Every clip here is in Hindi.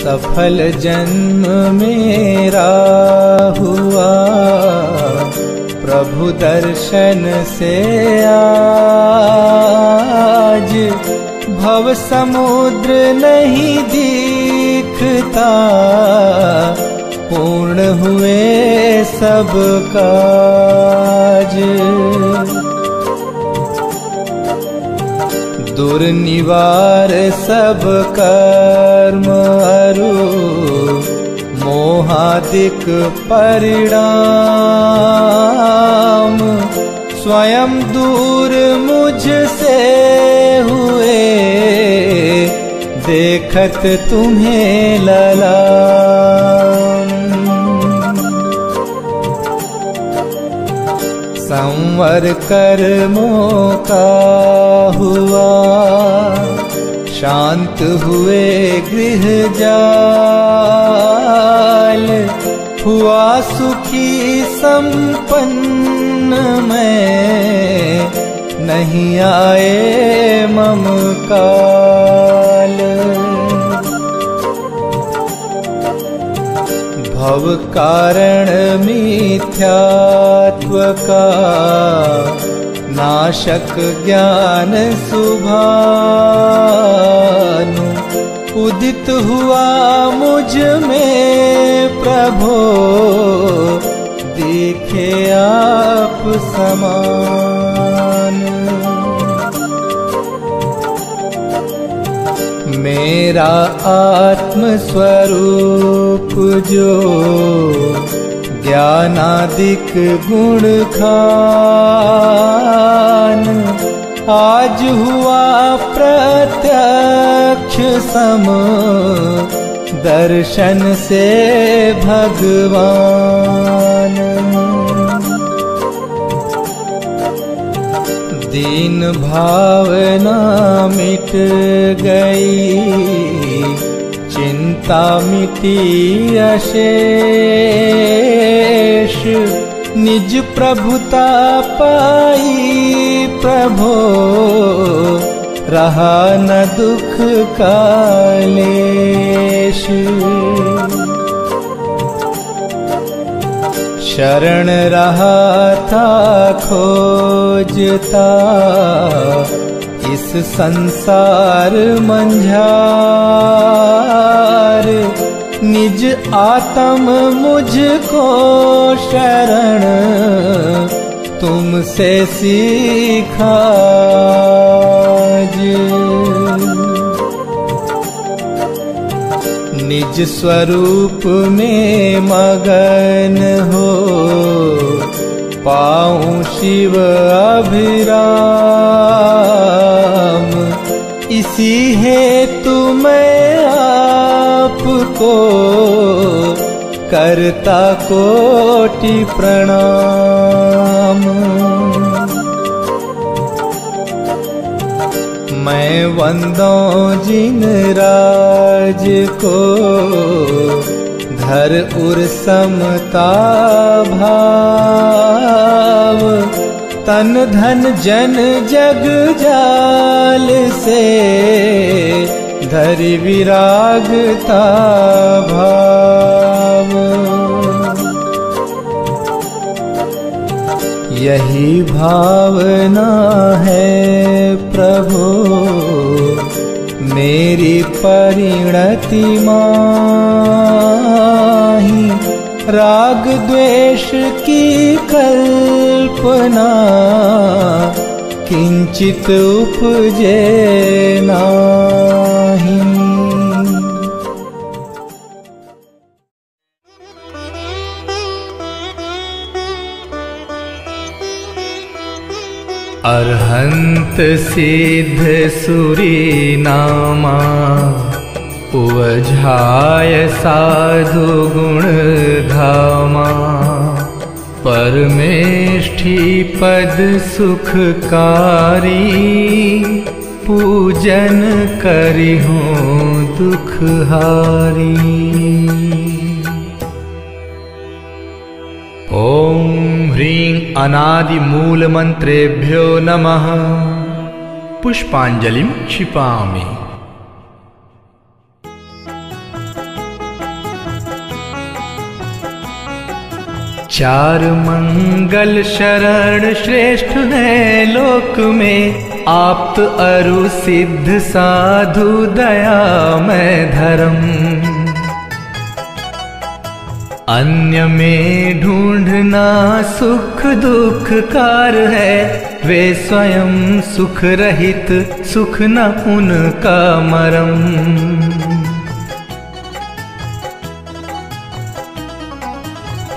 सफल जन्म मेरा हुआ, प्रभु दर्शन से आज भव समुद्र नहीं दिखता, पूर्ण हुए सब काज। दुर्निवार सब कर्म अरु, मोहादिक परिणाम, स्वयं दूर मुझसे हुए, देखत तुम्हें ललाम। संवर कर्मों का हुआ, शांत हुए गृह जाल, हुआ सुखी संपन्न मैं, नहीं आए मम काल। भव कारण मिथ्यात्व का, नाशक ज्ञान सुभानु, उदित हुआ मुझ में प्रभो, देखे आप समान। मेरा आत्म स्वरूप जो, ज्ञानादिक गुण खान, आज हुआ प्रत्यक्ष सम, दर्शन से भगवान। दीन भावना मिट गई, चिंता मिटी अशेष, निज प्रभुता पाई प्रभो, रहा न दुख का लेश। शरण रहा था खोजता, इस संसार मंझार, निज आत्म मुझको शरण, तुमसे सीखा निज स्वरूप में मगन हो, पाऊं शिव अभिराम, इसी हेतु मैं आपको करता कोटि प्रणाम। मैं वंदों जिन राज को, धर उर समता भाव, तन धन जन जग जाल से, धरि विरागता भाव। यही भावना है प्रभु मेरी परिणति माही, राग द्वेष की कल्पना किंचित उपजे नाही। अरहंत सिद्ध सुरी नामा, उवझाय साधु गुण धामा, परमेष्ठी पद सुखकारी, पूजन करिहूँ दुखहारी। ओम ह्रीं अनादि मूल मंत्रेभ्यो नमः। पुष्पांजलिं क्षिपामि। चार मंगल शरण श्रेष्ठ है लोक में, आप्त अरु सिद्ध साधु दयामय धर्म। अन्य में ढूंढना सुख दुख कार है, वे स्वयं सुख रहित सुख न उनका मरम।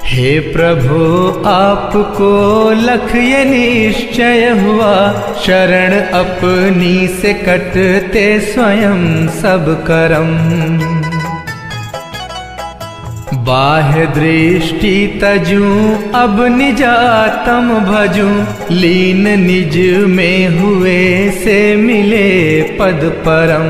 हे प्रभु आपको लख ये निश्चय हुआ, शरण अपनी से कटते स्वयं सब करम। बाह्य दृष्टि तजूं अब निजातम भजूं, लीन निज में हुए से मिले पद परम।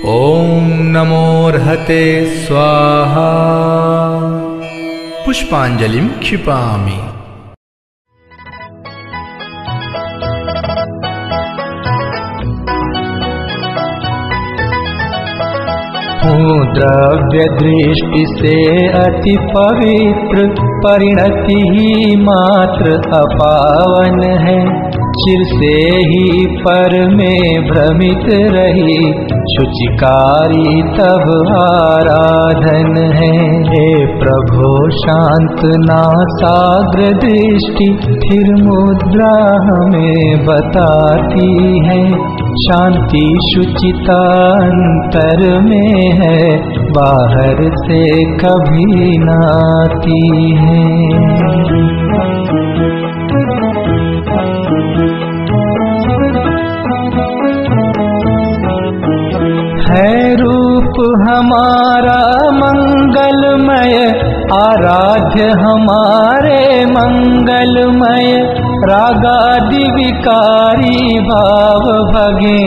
ओम नमोर्हते स्वाहा। पुष्पांजलिं क्षिपामि। हूँ द्रव्य दृष्टि से अति पवित्र, परिणति ही मात्र अपावन है। चिर से ही पर में भ्रमित रही, शुचिकारी तब आराधन है। हे प्रभो शांत नासाग्र दृष्टि, स्थिर मुद्रा हमें बताती है। शांति शुचिता अंतर में है, बाहर से कभी न आती है। है रूप हमारा मंगलमय, आराध्य हमारे मंगलमय। रागादि विकारी भाव भगे,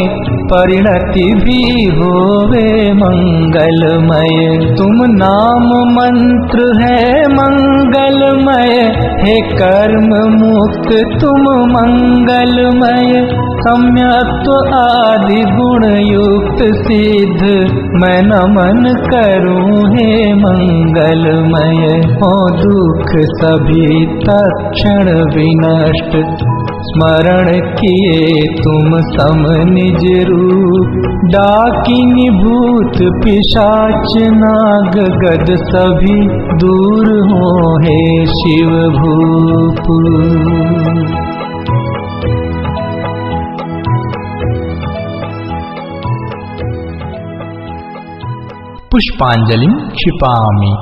परिणति भी होवे मंगलमय। तुम नाम मंत्र है मंगलमय, हे कर्म मुक्त तुम मंगलमय। सम्यक्त्व आदि गुण युक्त सिद्ध, मैं नमन करूं हे मंगलमय। हो दुख सभी तत्क्षण विनष्ट, स्मरण किए तुम सम निज रूप। डाकिनी भूत पिशाच नाग गद सभी, दूर हो हे शिव भूप। पुष्पांजलिं क्षिपामि।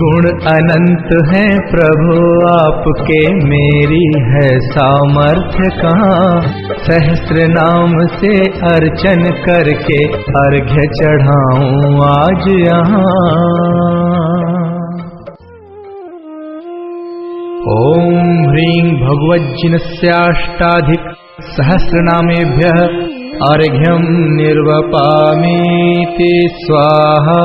गुण अनंत है प्रभु आपके, मेरी है सामर्थ्य कहाँ। सहस्र नाम से अर्चन करके अर्घ्य चढ़ाऊं आज यहाँ। ओम ह्रीं भगवज्जिनस्याष्टाधिक सहस्रनामेभ्यः अर्घ्यं निर्वपामीति स्वाहा।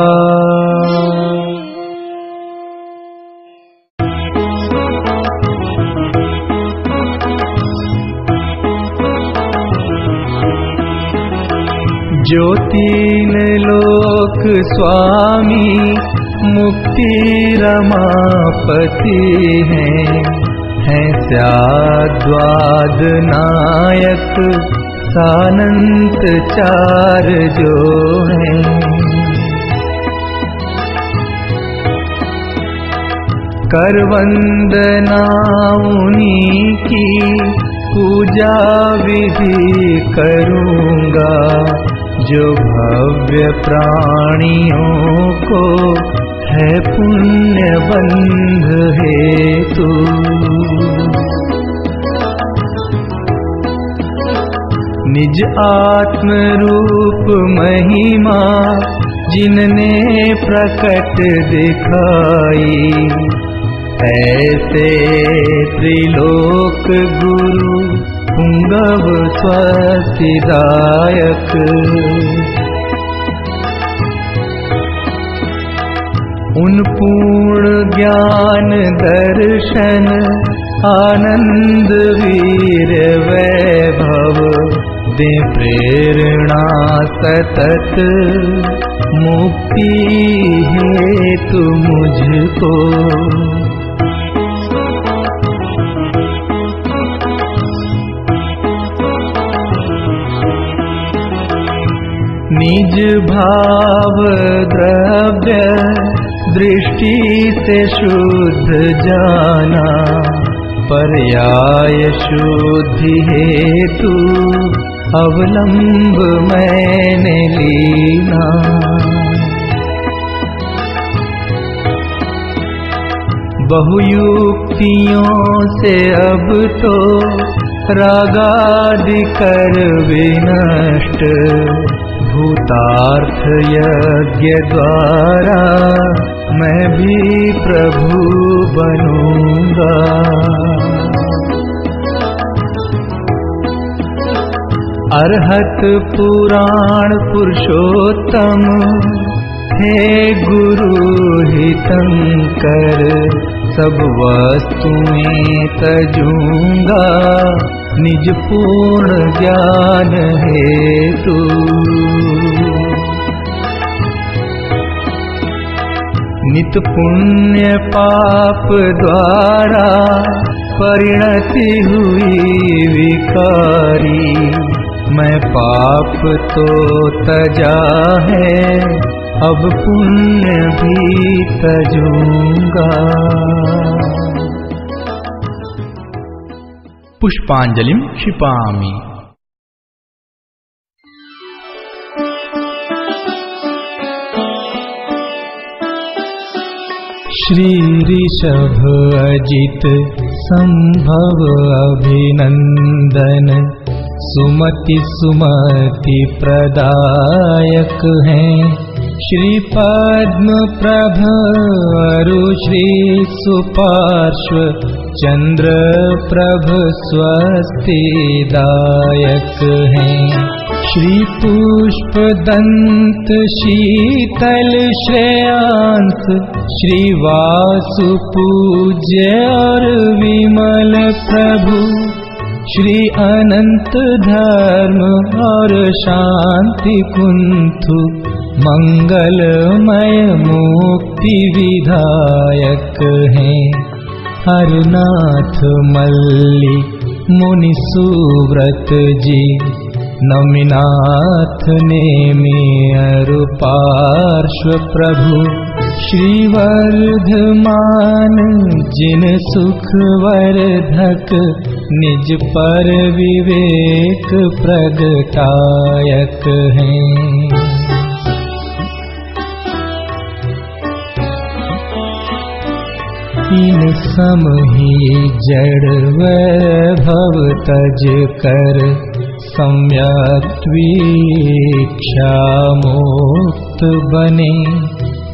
जो तीन लोक स्वामी मुक्ति रमापति हैं स्याद्वाद नायक सानंत चार जो हैं। कर वंदना उन्हीं की पूजा विधि करूँगा, जो भव्य प्राणियों को है पुण्य बंध हेतु। निज आत्म रूप महिमा जिनने प्रकट दिखाई, ऐसे त्रिलोक गुरु पुंगव स्वस्तिदायक। उन पूर्ण ज्ञान दर्शन आनंद वीर वैभव दे प्रेरणा सतत मुक्ति हेतु मुझको। निज भाव द्रव्य दृष्टि से शुद्ध जाना, पर्याय शुद्धि हेतु अवलंब मैंने लीना। बहुयुक्तियों से अब तो रागादि कर विनष्ट, भूतार्थ यज्ञ द्वारा मैं भी प्रभु बनूंगा। अरहत पुराण पुरुषोत्तम हे गुरु हितंकर, सब वस्तुएं तजूंगा निज पूर्ण ज्ञान हेतु। नित पुण्य पाप द्वारा परिणति हुई विकारी, मैं पाप तो तजा है अब पुण्य भी तजूंगा। पुष्पांजलिं क्षिपामि। श्री ऋषभ अजित संभव अभिनंदन, सुमति सुमति प्रदायक हैं। श्री पद्म प्रभ अरु श्री सुपार्श्व चंद्र प्रभ स्वस्तिदायक हैं। श्री पुष्प दंत शीतल श्रेयांस, श्री वासु पूज्य और विमल प्रभु, श्री अनंत धर्म और शांति कुंथु, मंगलमय मुक्ति विधायक हैं। हरनाथ मल्ली मुनि सुव्रत जी, नमिनाथ नेमि अरु पार्श्व प्रभु, श्री वर्धमान जिन सुख वर्धक, निज पर विवेक प्रगटायक हैं। इन सम ही जड़ वैभव तज कर, सम्यक वीक्षा मुक्त बने।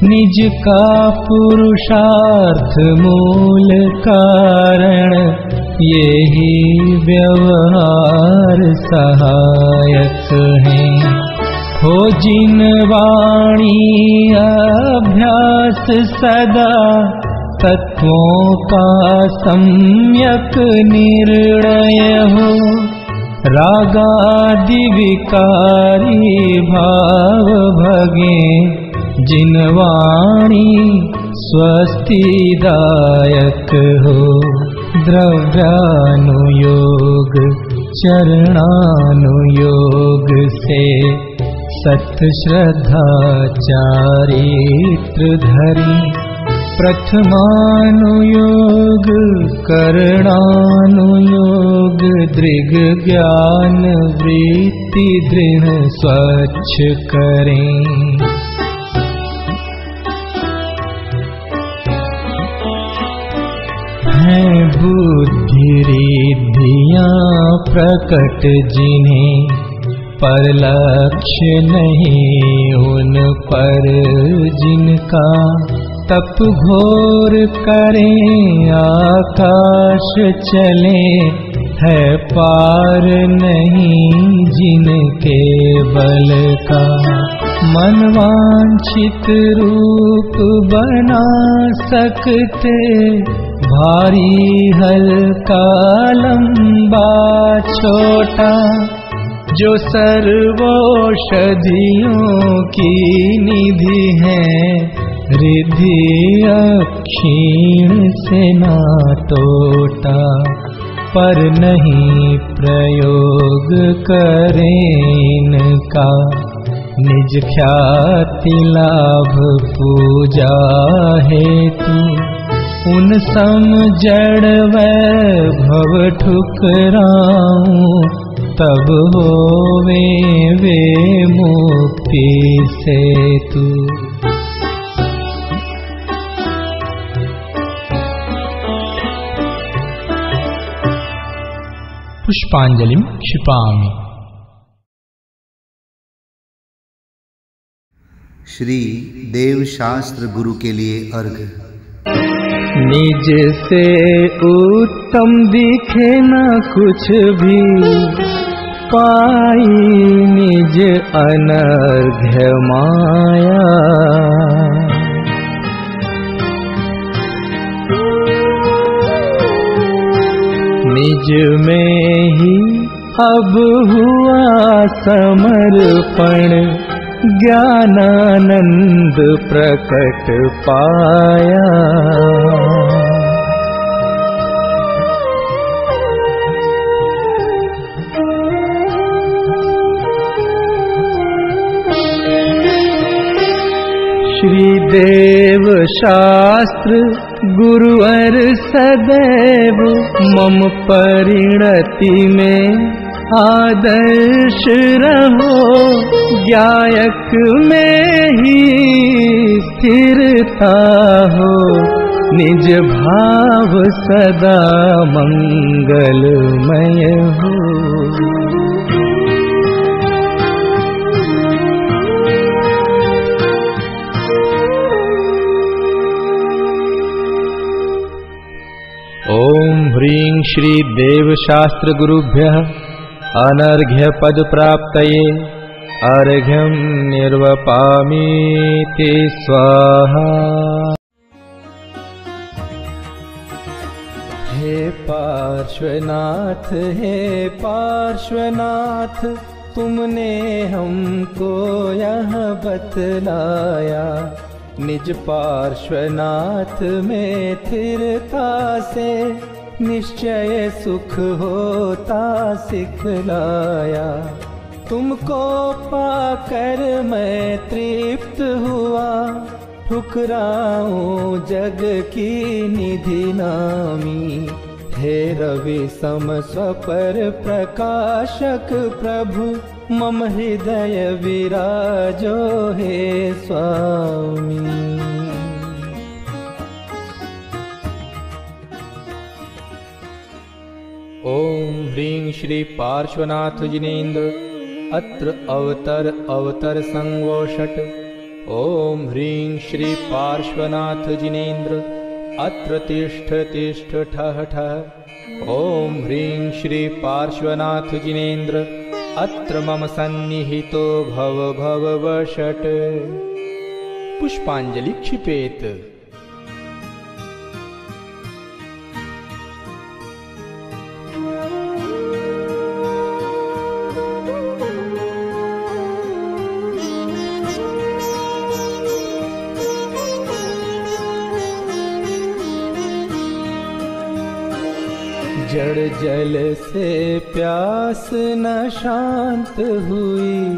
निज का पुरुषार्थ मूल कारण, यही व्यवहार सहायक हैं। हो जिन वाणी अभ्यास सदा, तत्वों का सम्यक निर्णय हो। रागादि विकारी भाव भगे, जिन वाणी स्वस्तिदायक हो। द्रव्यानुयोग चरणानुयोग से, सत श्रद्धा चारित्र धरी। प्रथमानुयोग करणानुयोग, दृग ज्ञान वृत्ति दृढ़ स्वच्छ करें। है बुद्धि रिद्धियाँ प्रकट जिन्हें, पर लक्ष्य नहीं उन पर जिनका। तप घोर करें आकाश चले, है पार नहीं जिनके बल का। मनवांछित रूप बना सकते, भारी हल्का लंबा छोटा, जो सर्वौषधियों की निधि है, रिद्धि अक्षीण से ना टोटा। पर नहीं प्रयोग करें इनका, निज ख्याति लाभ पूजा हेतु। उन सम जड़ वैभव ठुकराऊं, तब होवे वे मुक्ति सेतु। पुष्पांजलिं क्षिपामि। श्री देवशास्त्र गुरु के लिए अर्घ। निज से उत्तम दिखे न कुछ भी, पाई निज अनर्घ्य माया। निज में ही अब हुआ समर्पण, ज्ञानानंद प्रकट पाया। श्री देव शास्त्र गुरुवर सदैव, मम परिणति में आदर्श रहो। ज्ञायक में ही स्थिरता हो, निज भाव सदा मंगलमय हो। ओम ह्रीं श्री देवशास्त्र गुरुभ्यः अनर्घ्य पद प्राप्तये अर्घ्यं निर्वपामीति स्वाहा। हे पार्श्वनाथ, हे पार्श्वनाथ, तुमने हमको यह बतलाया। निज पार्श्वनाथ में स्थिरता से, निश्चय सुख होता सिखलाया। तुमको पाकर मैं तृप्त हुआ, ठुकराऊं जग की निधि नामी। हे रवि सम स्वपर प्रकाशक प्रभु, मम हृदय विराजो हे स्वामी। ओम ह्रीं श्री पार्श्वनाथ जिनेन्द्र अत्र अवतर संवोषट। ओम ह्रीं श्री पार्श्वनाथ जिनेन्द्र अत्र तिष्ठ तिष्ठ ठः ठः। ओम ह्रीं श्री पार्श्वनाथ जिनेन्द्र अत्र मम सन्निहितो भव भव वषट्। पुष्पांजलि क्षिपेत। जड़ जल से प्यास न शांत हुई,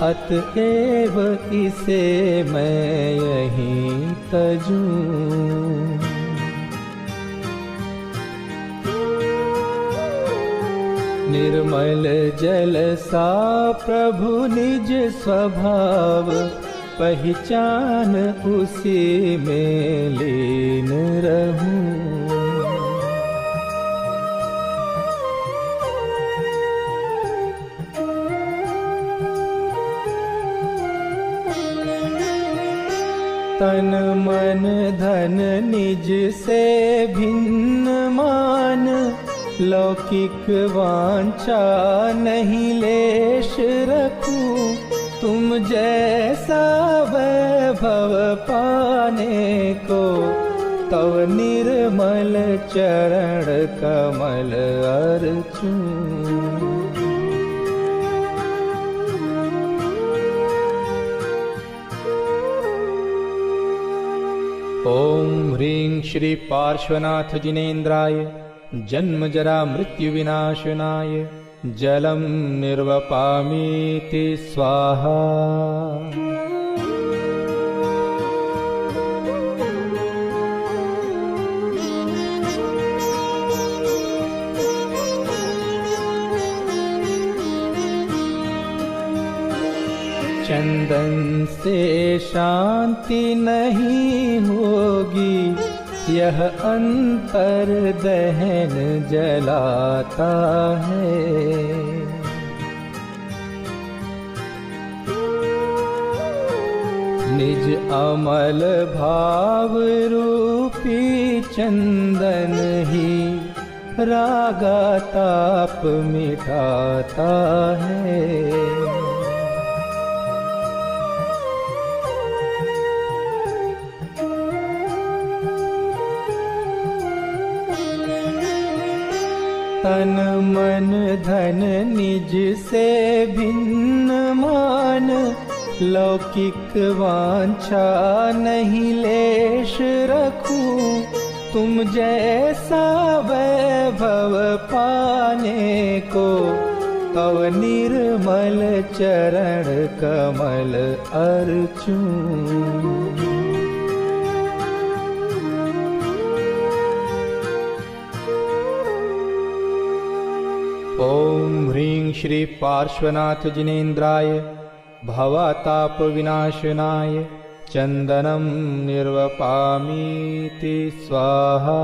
अतएव इसे मैं यहीं तजूं। निर्मल जल सा प्रभु निज स्वभाव, पहचान उसी में लीन रहूं। तन मन धन निज से भिन्न मान, लौकिक वांछा नहीं लेश रखूं, तुम जैसा वैभव पाने को, तव निर्मल चरण कमल अर्चूं। ओम ह्रीं श्री पार्श्वनाथ जिनेन्द्राय जन्म जरा मृत्यु विनाशनाय जलम निर्वपामीति स्वाहा। चंदन से शांति नहीं होगी, यह अंतर दहन जलाता है। निज अमल भाव रूपी चंदन ही रागा ताप मिटाता है। तन मन धन निज से भिन्न मान, लौकिक वांछा नहीं लेश रखूं, तुम जैसा वैभव पाने को, तव निर्मल चरण कमल अर्चूं। ओम ह्रीं श्री पार्श्वनाथ जिनेन्द्राय भवताप विनाशनाय चंदनम निर्वपामीति स्वाहा।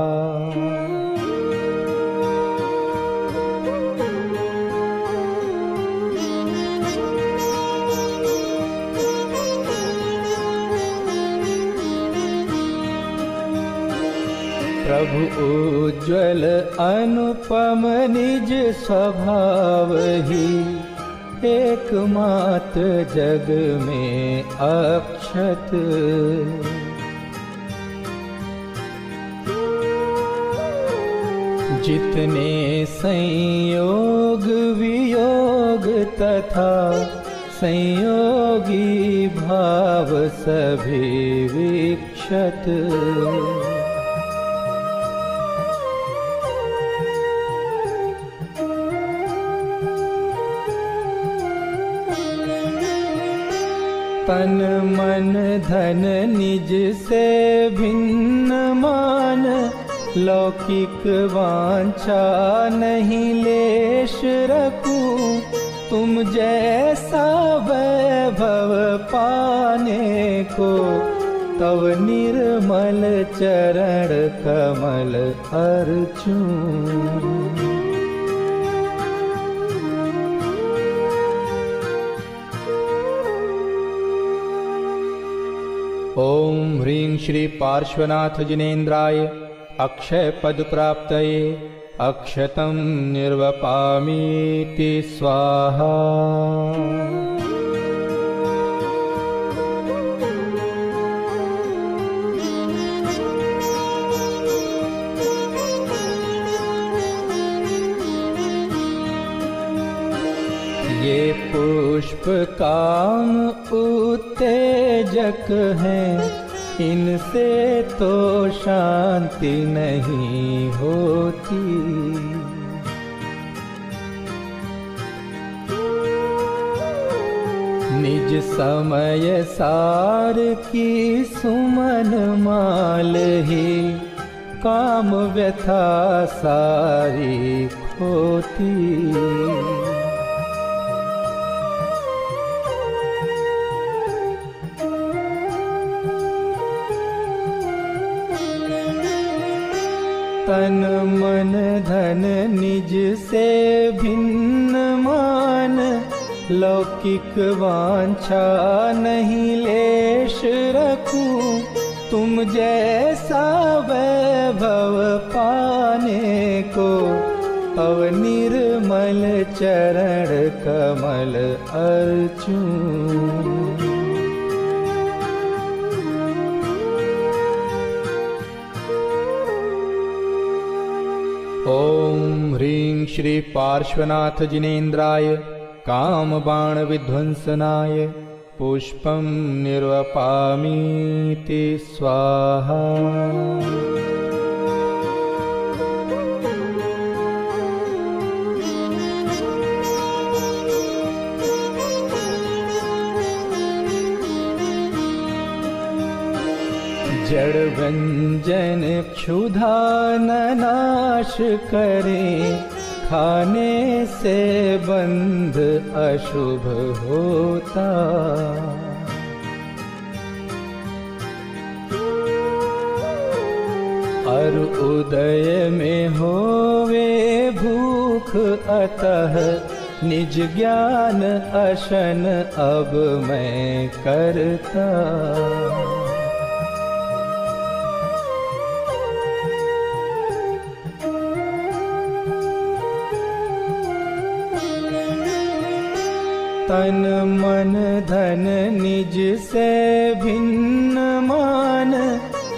प्रभु उज्ज्वल अनुपम निज स्वभाव ही, एकमात्र जग में अक्षत। जितने संयोग वियोग तथा संयोगी भाव सभी विक्षत। तन मन धन निज से भिन्न मान, लौकिक वांछा नहीं लेश रखूं, तुम जैसा वैभव पाने को, तव निर्मल चरण कमल अर्चूं। ओम ह्रीं श्री पार्श्वनाथ जिनेन्द्राय अक्षय पद प्राप्तये अक्षतं निर्वपामीति स्वाहा। ये पुष्प काम उत्तेजक हैं, इनसे तो शांति नहीं होती। निज समय सार की सुमन माल ही, काम व्यथा सारी खोती। तन मन धन निज से भिन्न मान, लौकिक वांछा नहीं लेश रखूं, तुम जैसा वैभव पाने को, तव निर्मल चरण कमल अर्चूं। ओम ह्रीं श्री पार्श्वनाथ जिनेन्द्राय कामबाण विध्वंसनाय पुष्पं निर्वपामीति स्वाहा। जड़ व्यंजन क्षुधा न नाश करे, खाने से बंध अशुभ होता। और उदय में होवे भूख अतः निज ज्ञान अशन अब मैं करता। तन मन धन निज से भिन्न मान,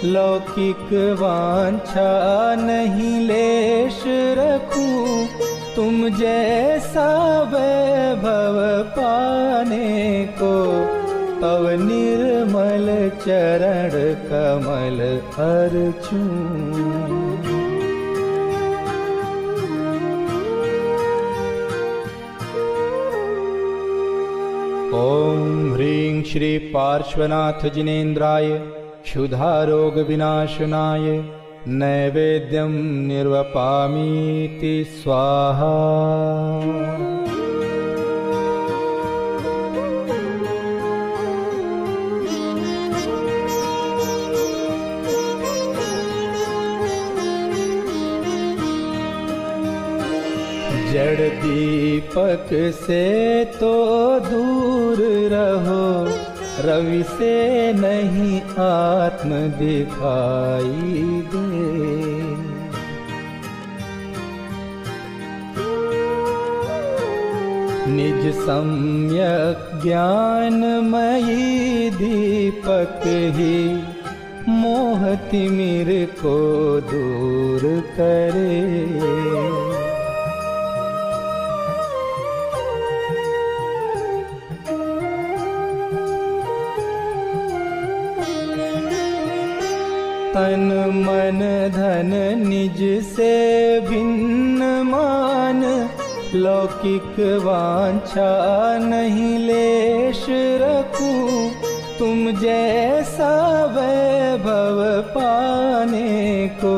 लौकिक वांछा नहीं लेश रखूं। तुम जैसा वैभव पाने को, तव निर्मल चरण कमल अर्चूं। ओम ह्रीं श्री पार्श्वनाथ जिनेन्द्राय क्षुधारोग विनाशनाय नैवेद्यं निर्वपामीति स्वाहा। जड़ दीपक से तो दूर रहो, रवि से नहीं आत्म दिखाई दे। निज सम्यक ज्ञानमयी दीपक ही, मोह तिमिर को दूर करे। तन मन धन निज से भिन्न मान, लौकिक वांछा नहीं लेश रखूं। तुम जैसा वैभव पाने को,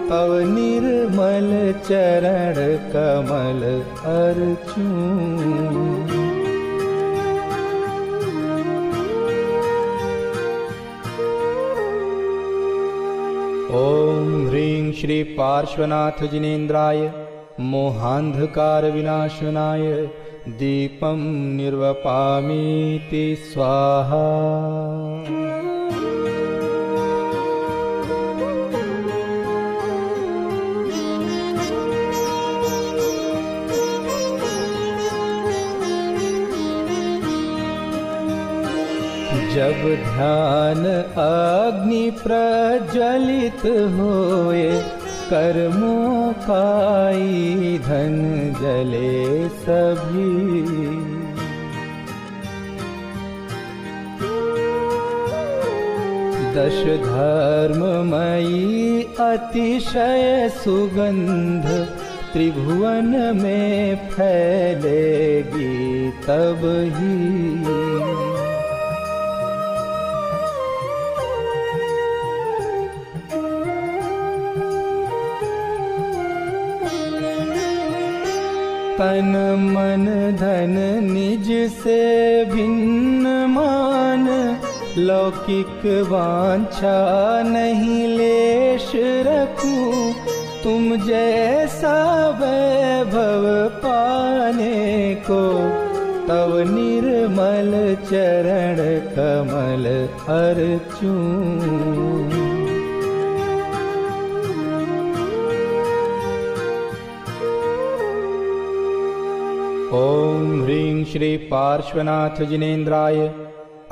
तव निर्मल चरण कमल अर्चूं। ओम ह्रीं श्री पार्श्वनाथ जिनेन्द्राय मोहांधकार विनाशनाय दीपं निर्वपामीति स्वाहा। जब ध्यान अग्नि प्रज्वलित होए, कर्मों का ईंधन जले सभी। दश धर्ममयी अतिशय सुगंध, त्रिभुवन में फैलेगी तब ही। तन मन धन निज से भिन्न मान, लौकिक वांछा नहीं लेश रखूं। तुम जैसा वैभव पाने को, तव निर्मल चरण कमल अर्चूं। श्री पार्श्वनाथ जिनेन्द्राय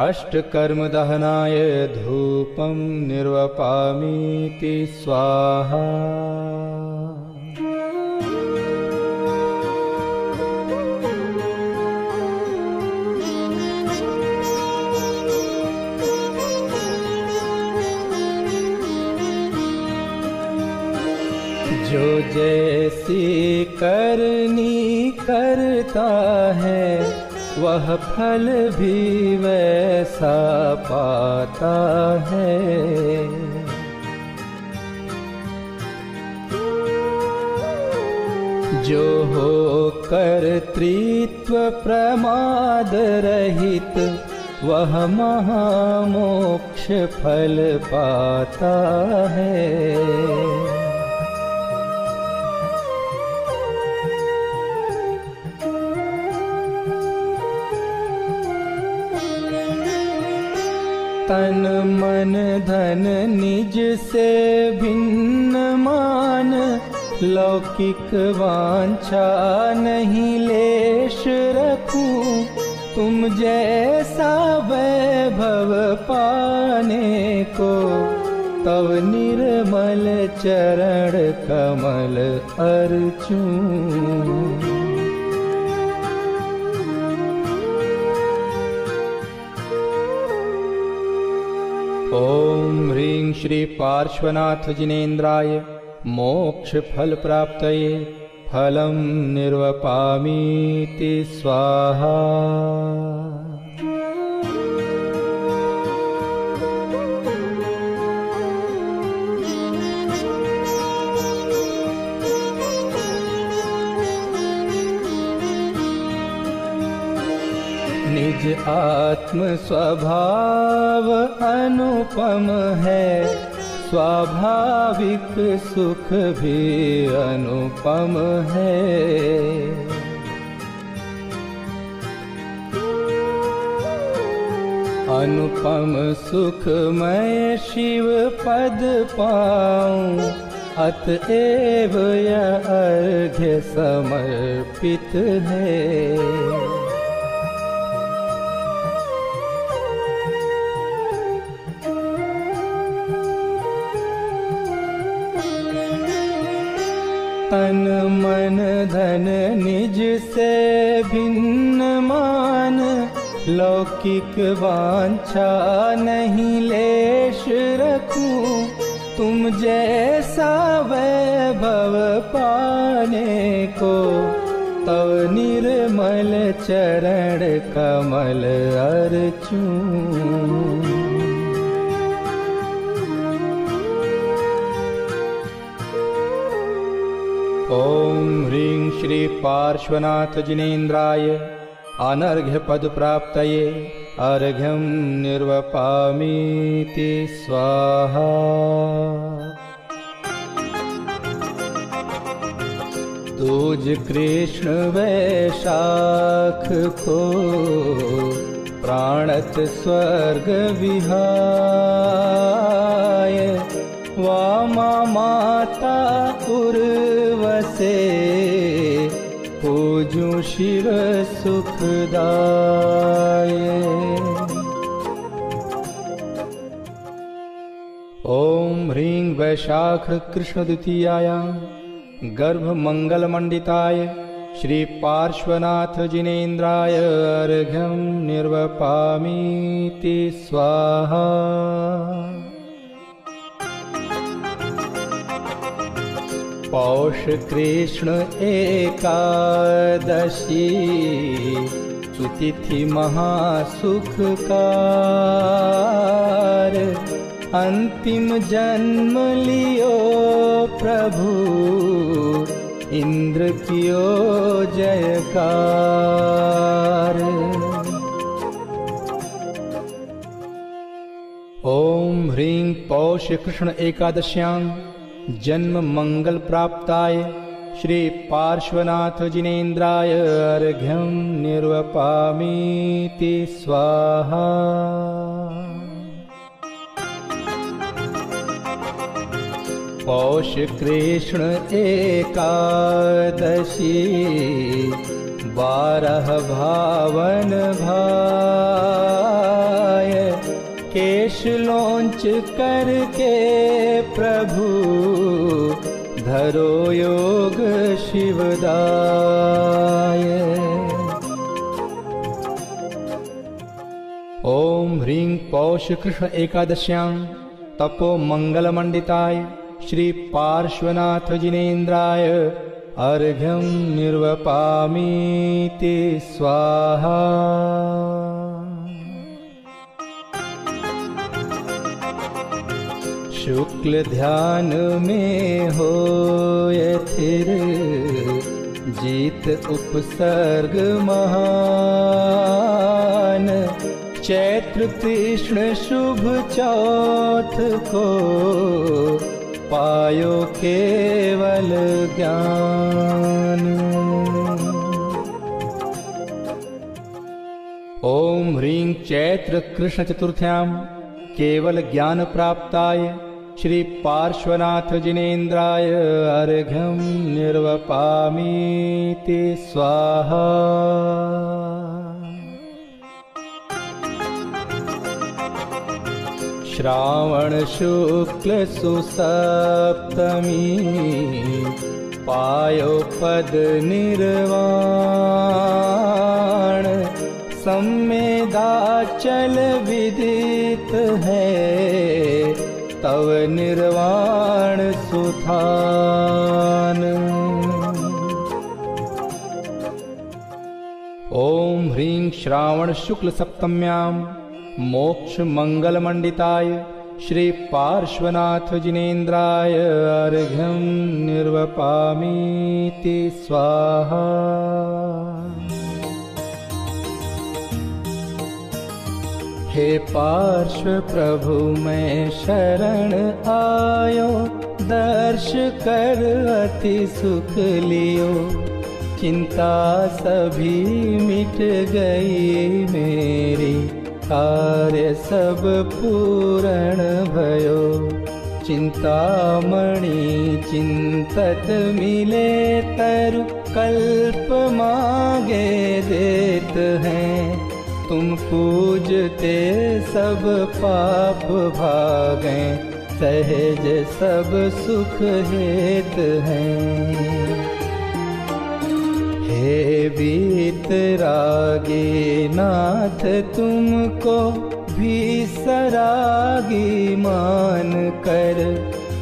अष्टकर्म दहनाय धूपं निर्वपामीति स्वाहा। जो जैसी करनी करता है वह फल भी वैसा पाता है। जो हो कर्तृत्व प्रमाद रहित वह महामोक्ष फल पाता है। तन मन धन निज से भिन्न मान, लौकिक वांछा नहीं लेश रखूं। तुम जैसा वैभव पाने को, तव निर्मल चरण कमल अर्चूं। ओम ह्रीं श्री पार्श्वनाथ जिनेन्द्राय मोक्ष फल प्राप्तये फलं निर्वपामीति स्वाहा। निज आत्म स्वभाव अनुपम है, स्वाभाविक सुख भी अनुपम है। अनुपम सुख मैं शिव पद पाऊं, अतएव यह अर्घ्य समर्पित है। तन मन धन निज से भिन्न मान, लौकिक वांछा नहीं लेश रखूं। तुम जैसा वैभव पाने को, तव निर्मल चरण कमल अर्चूं। ओम ह्रीं श्री पार्श्वनाथ जिनेन्द्राय अनर्घ्य पद प्राप्तये अर्घ्यं निर्वपामीति स्वाहा। दूज कृष्ण वैशाख को प्राणत स्वर्ग विहाय, वामा माता उर्वसे पूजूं शिव सुखदाय। ओम ह्रीं वैशाख कृष्ण द्वितीयायां गर्भ मंगल मंडिताय श्री पार्श्वनाथ जिनेन्द्राय अर्घ्यं निर्वपामीति स्वाहा। पौष कृष्ण एकादशी सुतिथि महासुखकार, अंतिम जन्म लियो प्रभु इंद्र कियो जयकार। ओम ह्रीं पौष कृष्ण एकादश्यां जन्म मंगल प्राप्ताय श्री पार्श्वनाथ जिनेन्द्राय अर्घ्यं निर्वपामीति स्वाहा। पौष कृष्ण एकादशी 12 भावन भाय, केश लोंच करके प्रभु धरो योग शिवदाय। ओम ह्रीं पौष कृष्ण एकादश्यां तपो मंगलमंडिताय श्री पार्श्वनाथ जिनेन्द्राय अर्घ्यं निर्वपामीति स्वाहा। शुक्ल ध्यान में होय थिर, जीत उपसर्ग महान। चैत्र कृष्ण शुभ चौथ को पायो केवल ज्ञान। ओम ह्रीं चैत्र कृष्ण चतुर्थ्यां केवल ज्ञान प्राप्ताय श्री पार्श्वनाथ जिनेन्द्राय अर्घ्यं निर्वपामीति स्वाहा। श्रावण शुक्ल सुसप्तमी पायो पद निर्वाण। सम्मेदाचल विदित है तव निर्वाण सुथान। ओम ह्रीं श्रावण शुक्ल सप्तम्यां मोक्ष मंगल मंडिताय श्री पार्श्वनाथ जिनेन्द्राय अर्घ्यं निर्वपामीति स्वाहा। हे पार्श्व प्रभु मैं शरण आयो, दर्श कर अति सुख लियो। चिंता सभी मिट गई मेरी, कार्य सब पूर्ण भयो। चिंतामणि चिंतत मिले तरु, कल्प मांगे देत हैं। तुम पूजते सब पाप भागें, सहज सब सुख हेत हैं। हे वीतरागी नाथ तुमको भी सरागी मान कर,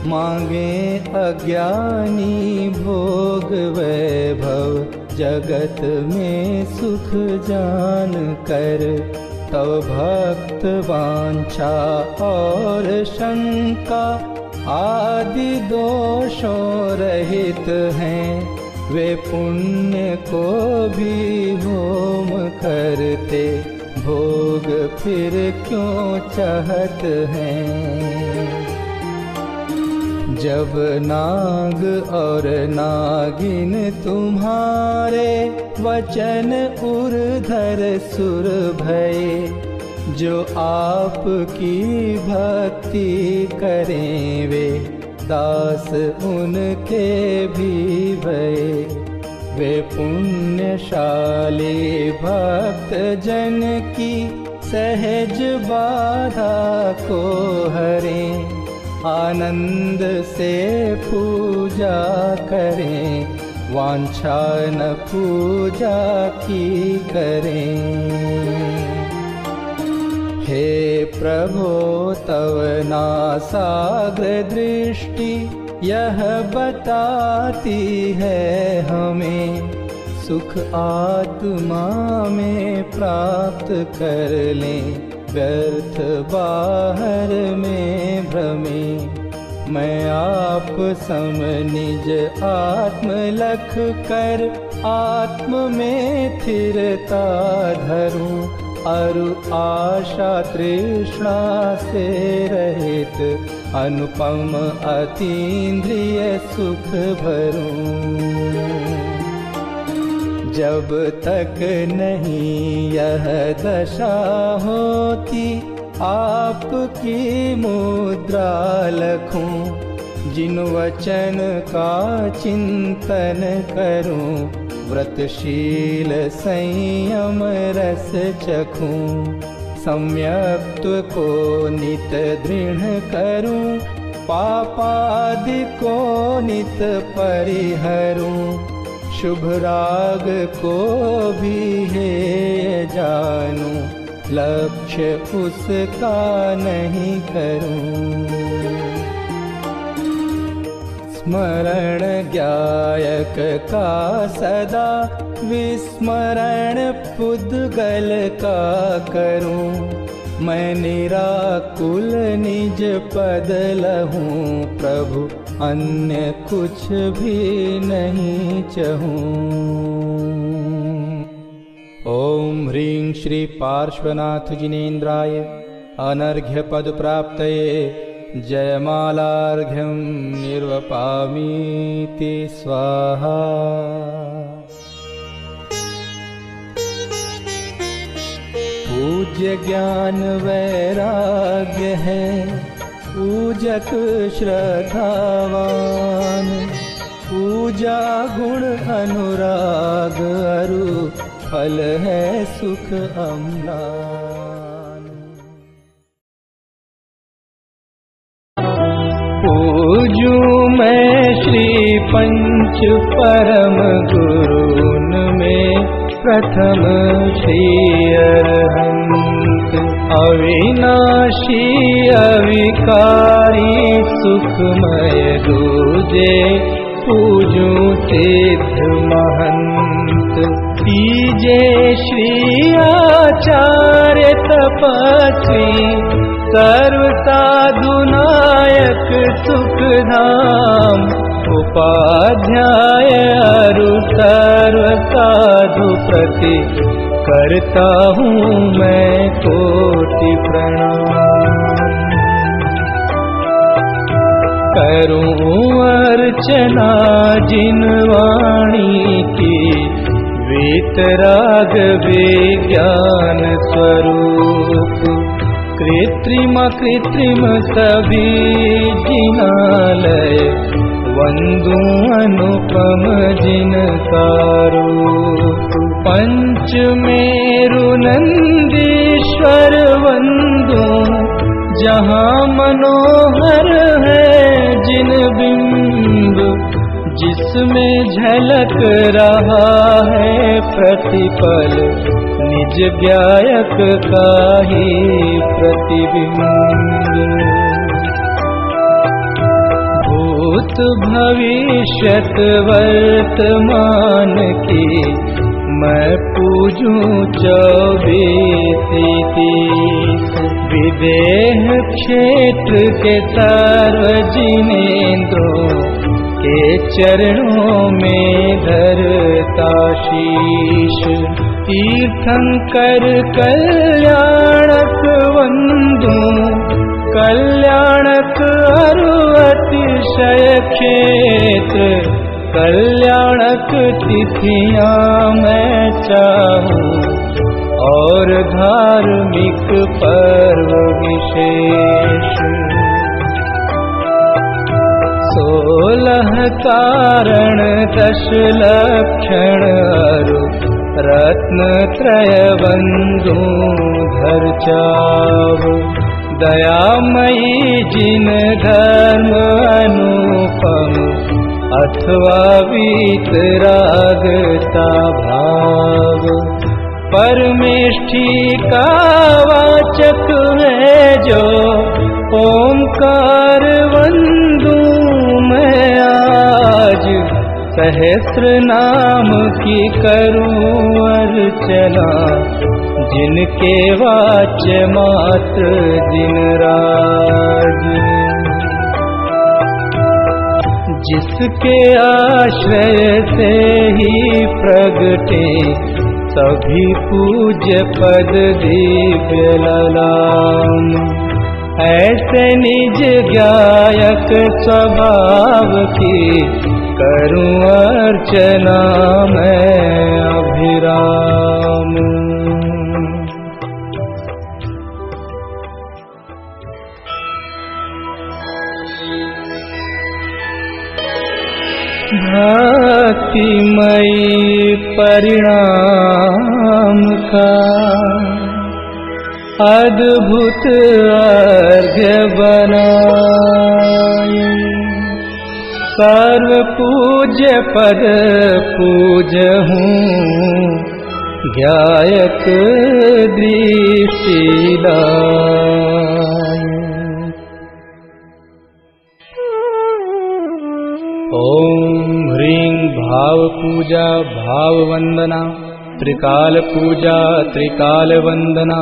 मांगे अज्ञानी भोग वैभव जगत में सुख जान कर। तव भक्त वांछा और शंका आदि दोषों रहित हैं। वे पुण्य को भी होम करते, भोग फिर क्यों चाहत हैं। जब नाग और नागिन तुम्हारे वचन उर्धर सुर भये, जो आपकी भक्ति करें वे दास उनके भी भये। वे पुण्यशाली भक्त जन की सहज बाधा को हरें, आनंद से पूजा करें, वांछा न पूजा की करें। हे प्रभो तव नासाग्र दृष्टि यह बताती है हमें, सुख आत्मा में प्राप्त कर लें, व्यर्थ बाहर में भ्रमे। मैं आप सम निज आत्म लख कर, आत्म में स्थिरता धरूं। अरु आशा तृष्णा से रहित, अनुपम अतीन्द्रिय सुख भरूं। जब तक नहीं यह दशा होती, आपकी मुद्रा लखूं। जिन वचन का चिंतन करूं, व्रतशील संयम रस चखूं, सम्यक्त्व को नित दृढ़ करूं, पापादि को नित परिहरूं, शुभ राग को भी हेय जानूं, लक्ष्य उसका नहीं करूं। स्मरण ज्ञायक का सदा, विस्मरण पुद्गल का करूं, मैं निराकुल निज पद लहूं, प्रभु अन्य कुछ भी नहीं चाहूं। ओम ह्रीं श्री पार्श्वनाथ जिनेन्द्राय अनर्घ्य पद प्राप्तये जयमालार्घ्यं निर्वपामीति स्वाहा। पूज्य ज्ञान वैराग्य है पूजक श्रद्धावान, पूजा गुण अनुराग अरु फल है सुख अम्लान। पूजूं मैं श्री पंच परम गुरुन में, प्रथम श्री अरहंत अविनाशी अविकारी सुखमय दूजे, पूजूं सिद्ध महंत। तीजे श्री आचार्य तपस्वी सर्व साधु नायक सुखधाम, उपाध्याय अरु सर्व साधु प्रति करता हूँ मैं कोटि प्रणाम। करूँ अर्चना जिन वाणी की, वीतराग विज्ञान स्वरूप, कृत्रिम कृत्रिम सभी जिनालय, वंदू अनुपम जिनका रूप। पंच मेरु नंदीश्वर वंदू, जहाँ मनोहर है जिन बिंब, जिसमें झलक रहा है प्रतिपल निज गायक का ही प्रतिबिंब। भूत भविष्यत वर्तमान की, मैं पूजूं 24-30। विदेह क्षेत्र के सर्व जिनेंद्रों के चरणों में धरता शीश। तीर्थंकर कल्याणक वंदू, कल्याणक अरु अतिशय क्षेत्र, कल्याणक तिथियां मैं चाहूं, और धार्मिक पर्व विशेष। 16 कारण 10 लक्षण अरु रत्न त्रय बंधु धर चाव। दयामयी जिन धर्म अनुपम, अथवा वीतरागता भाव। परमेष्ठी का वाचक है जो, ओंकार वंदू मैं आज। सहस्र नाम की करूं अर्चना, जिनके वाच्य मात्र दिन राज। जिसके आश्रय से ही प्रगटे सभी पूज्य पद दिव्य ललाम। ऐसे निज गायक स्वभाव की करूं अर्चना मैं अभिराम। भक्तिमयी परिणाम का अद्भुत अर्घ्य बनाए। सर्व पूज्य पद पूजहूँ ज्ञायक दृष्टि लाए। ओम ह्रीं भाव पूजा भाव वंदना, त्रिकाल पूजा त्रिकाल वंदना,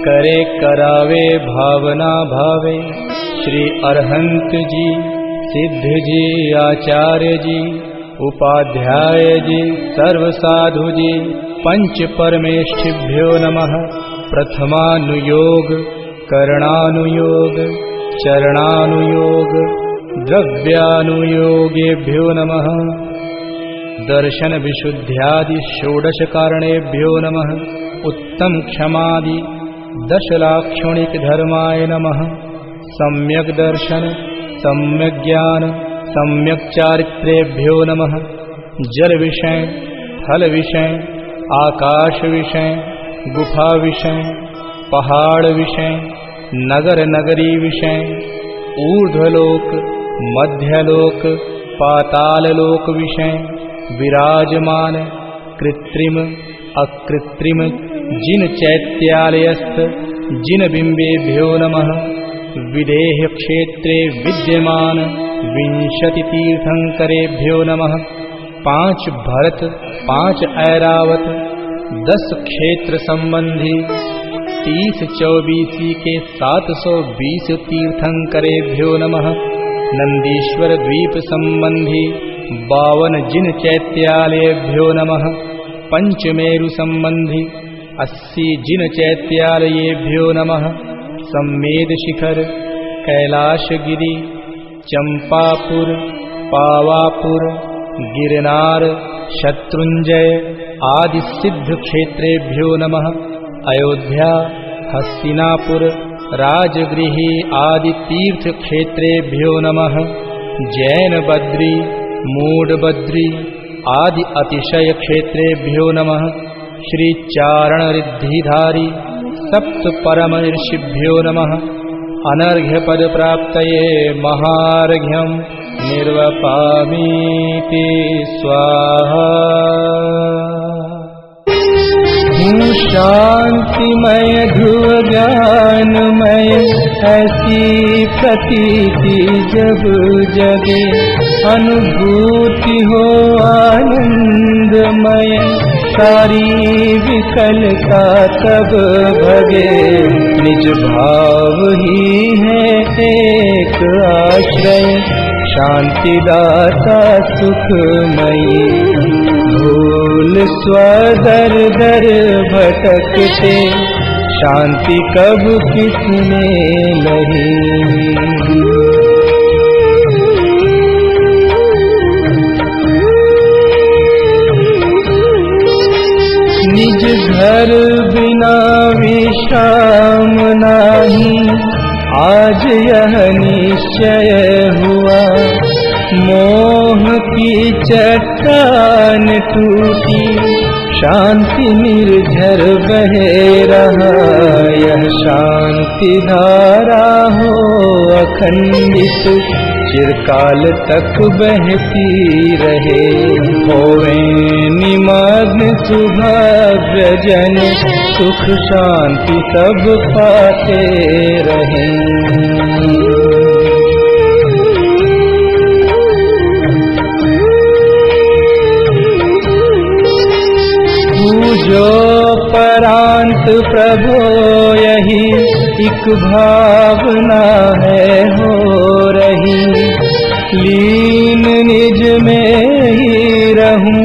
करे करावे भावना भावे। श्री अरहंत जी, सिद्ध जी, आचार्य जी, उपाध्याय जी, सर्व साधु जी, पंच परमेष्ठिभ्यो नमः। प्रथमानुयोग, करणानुयोग, चरणानुयोग, द्रव्यानुयोगेभ्यो नमः। दर्शन विशुद्ध्यादि षोडश कारणेभ्यो नमः। उत्तम क्षमादि दशलाक्षणिक धर्माय नमः। सम्यक दर्शन, सम्यक ज्ञान, सम्यक चारित्रेभ्यो नमः। जल विषय, थल विषय, आकाश विषय, गुफा विषय, पहाड़ विषय, नगर नगरी विषय, ऊर्ध्वलोक, मध्यलोक, पाताललोक विषय, विराजमान कृत्रिम अकृत्रिम जिन चैत्यालयस्थ जिन बिंबेभ्यो नमः। विदेह क्षेत्रे विद्यमान 20 तीर्थंकरेभ्यो नमः। 5 भरत, 5 ऐरावत, 10 क्षेत्र संबंधी 30-24 के 720 तीर्थंकरेभ्यो नमः। नंदीश्वर द्वीप संबंधी 52 जिन चैत्यालयेभ्यो नमः। पंचमेरु संबंधी 80 जिन चैत्यालयेभ्यो नमः। सम्मेद शिखर, कैलाशगिरी, चंपापुर, पावापुर, गिरनार, शत्रुंजय आदि सिद्ध क्षेत्रेभ्यो नमः। अयोध्या, हस्तिनापुर, राजगृही आदि तीर्थ क्षेत्रेभ्यो नमः। जैन बद्री, मूड बद्री आदि अतिशय क्षेत्रेभ्यो नमः। श्री चारण रिद्धिधारी सप्त परम ऋषिभ्यो नमः। अनर्घ्य पद प्राप्तये महार्घ्यं निर्वपामीति स्वाहा। शांतिमय ध्रुव ज्ञानमय ऐसी प्रतीति जब जगे। अनुभूति हो आनंदमय सारी विकलता तब भगे। निज भाव ही है एक आश्रय शांतिदाता सुखमयी। भूल स्वदर दर भटकते शांति कब किसने लही। निज घर बिना विश्राम नाही आज यह निश्चय हुआ। मोह की चट्टान टूटी शांति निर्झर बहे रहा। यह शांति धारा हो अखंडित चिरकाल तक बहती रहे। होवे निमग्न सुभाग्य जन सुख शांति सब पाते रहें। पूजो परांत प्रभो यही एक भावना है हो रही। लीन निज में ही रहूं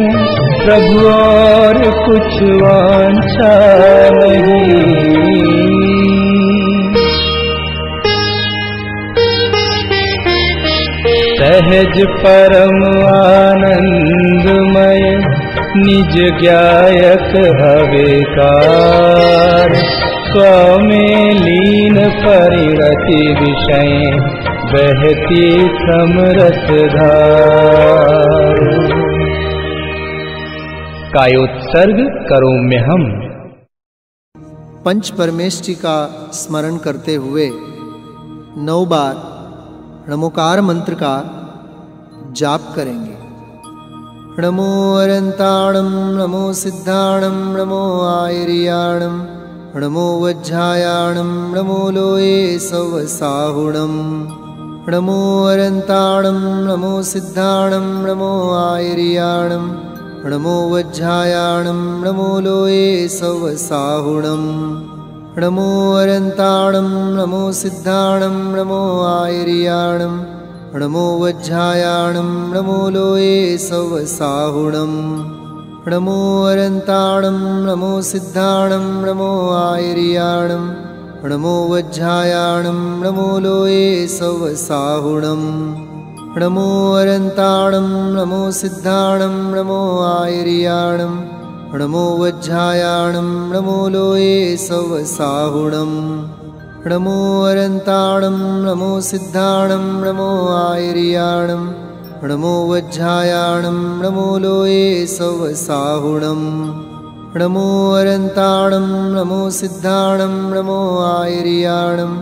प्रभु और कुछ वांछा नहीं। सहज परम आनंदमय निज ज्ञायक हवेकार। स्वमें लीन परिणति विषय बहती समरस धार। कायोत्सर्ग करोम्य हम। पंच परमेष्टि का स्मरण करते हुए 9 बार नमोकार मंत्र का जाप करेंगे। नमो अरंताणं नमो सिद्धाणं नमो आयर्याणं नमो वज्रायाणं नमो लोये सवसाहुणं। नमो अरंताणं नमो सिद्धाणं नमो आयर्याणं नमो वज्रायाणं नमो लोये सवसाहुणं। नमो अरंताणं नमो सिद्धाणं नमो आयर्याणं नमो वज्रायाणं नमो लोये सवसाहुणं। नमो अरंताणं नमो सिद्धाणं नमो आयर्याणं नमो वज्रायाणं नमो लोये सवसाहुणं। नमो अरंताणं नमो सिद्धाणं नमो आयर्याणं नमो वज्रायाणं नमो लोये सवसाहुणं। नमो अरंताणं नमो सिद्धाणं नमो आयर्याणं नमो वज्रायाणं नमो लोये सवसाहुणं। नमो अरंताणं नमो सिद्धाणं नमो आयर्याणं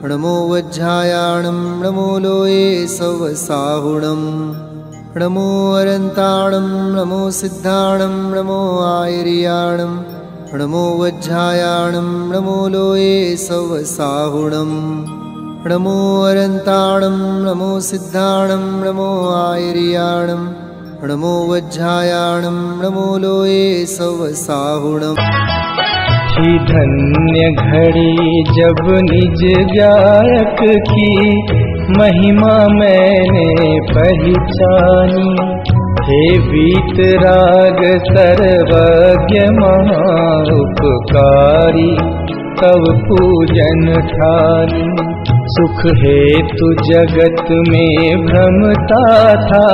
नमो वज्रायाणं नमो लोये सवसाहुणं। नमो अरंताणं नमो सिद्धाणं नमो आयर्याणं नमो वज्रायाणं नमो लोये सवसाहुणं। नमो अरंताणं नमो सिद्धाणं नमो आयर्याणं नमो वज्रायाणं नमो लोये सवसाहुणं। ही धन्य घड़ी जब निज गायक की महिमा मैंने पहचानी। हे वीतराग सर्वज्ञ महाउपकारी तव पूजन ठानी। सुख हेतु जगत में भ्रमता था,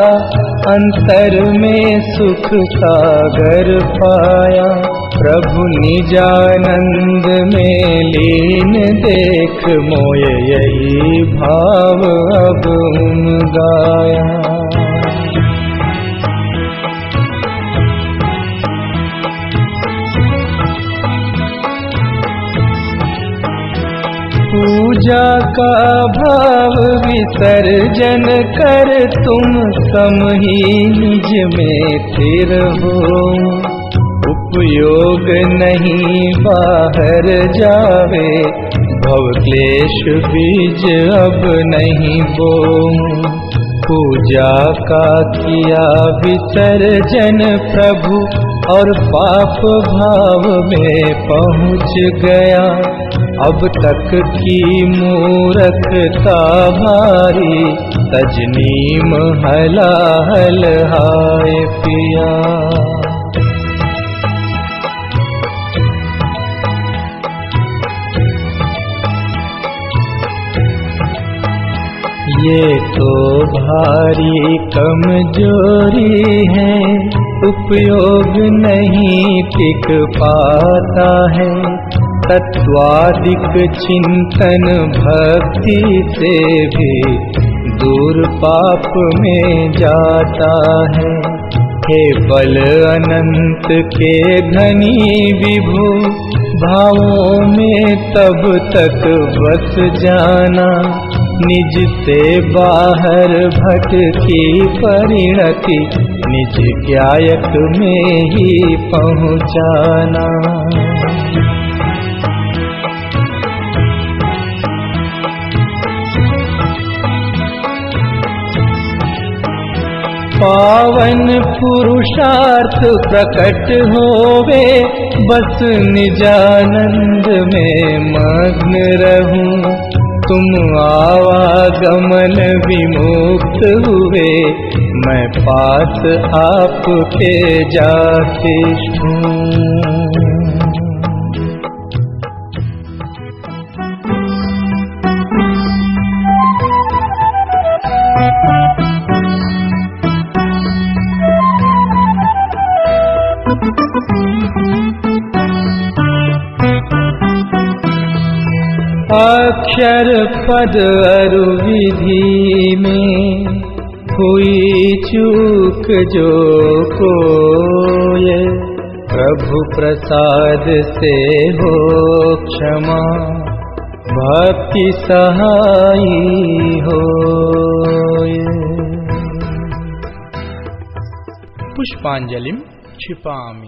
अंतर में सुख सागर पाया। प्रभु निजानंद में लीन देख मोय यही भाव अब गाया। पूजा का भाव विसर्जन कर तुम सम ही निज में स्थिर हो। उपयोग नहीं बाहर जावे, भव क्लेश बीज अब नहीं बोऊं। पूजा का किया विसर्जन प्रभु और पाप भाव में पहुँच गया। अब तक की मूर्खता भारी, तजनीम हलाहल हाय पिया। ये तो भारी कमजोरी है, उपयोग नहीं टिक पाता है। तत्वादिक चिंतन भक्ति से भी दूर पाप में जाता है। हे बल अनंत के धनी विभु, भावों में तब तक बस जाना। निज से बाहर भटकी परिणति, निज ज्ञायक में ही पहुँचाना। पावन पुरुषार्थ प्रकट होवे, बस निजानंद में मग्न रहूं। तुम आवागमन विमुक्त हुए, मैं पास आपके जाते हूँ। अक्षर पद अरु विधि में हुई चूक जो कोय, प्रभु प्रसाद से हो क्षमा, भक्ति सहाई होय। पुष्पांजलिं क्षिपामि।